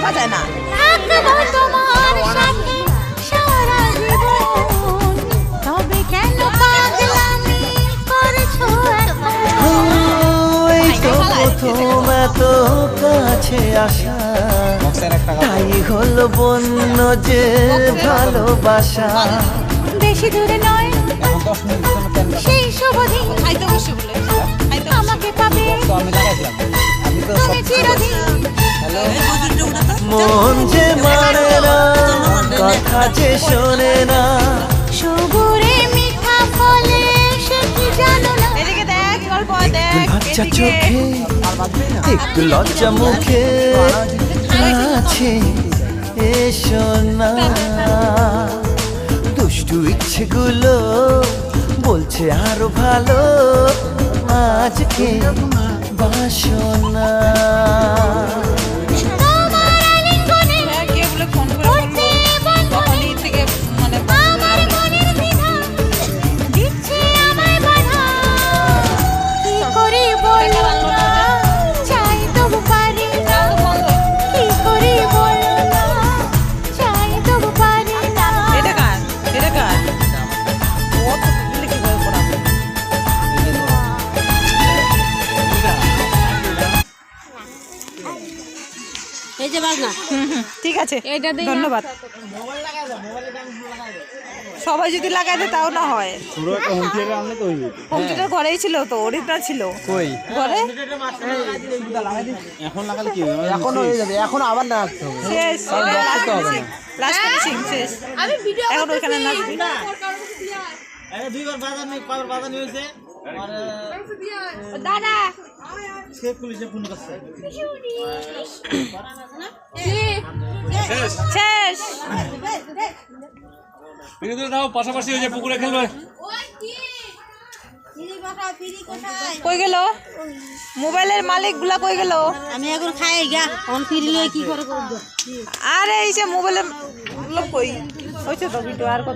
বাজায় না। প্রথম এত কাছে আসা, তাই হলো বন্য যে ভালোবাসা। বেশি দূরে নয় সেই শুভ দিন, আমাকে পাবে তুমি চিরদিন। মন যে মানে না, কথা যে শোনে না, সবুরে মিঠা ফলে সে কি জানো না। এদিকে দেখ, গল্প দেখ, লজ্জা চোখে একটু লজ্জা মুখে আছে এসো না। দুষ্টু ইচ্ছেগুলো বলছে আরো ভালো, আজকে বাসনা। ঠিক আছে, ধন্যবাদ। সবাই যদি লাগাই দেয় তাও না হয়। হোম থিয়েটার ঘরেই ছিল তো, ওরিটা ছিল ঘরে। এখন লাগালে কি হবে? এখন হয়ে যাবে, এখন আবার লাগাতে হবে। শেষ, লাস্ট ফিনিশিং শেষ। এখন ওইখানে নাচবি। দুইবার বাজার নেই, কবার বাজার নিয়ে হয়েছে দাদা সে পুলিশে ফোন করছে। শেষ। পাশাপাশি ওই যে পুকুরে খেলবে। কই গেল মোবাইলের মালিক গুলা, কই গেল? আমি এখন খাই গা, অন ফিরলে কি করে করব? আরে এই যে মোবাইলের লোক কই হইছে তো ভিডিও আর কত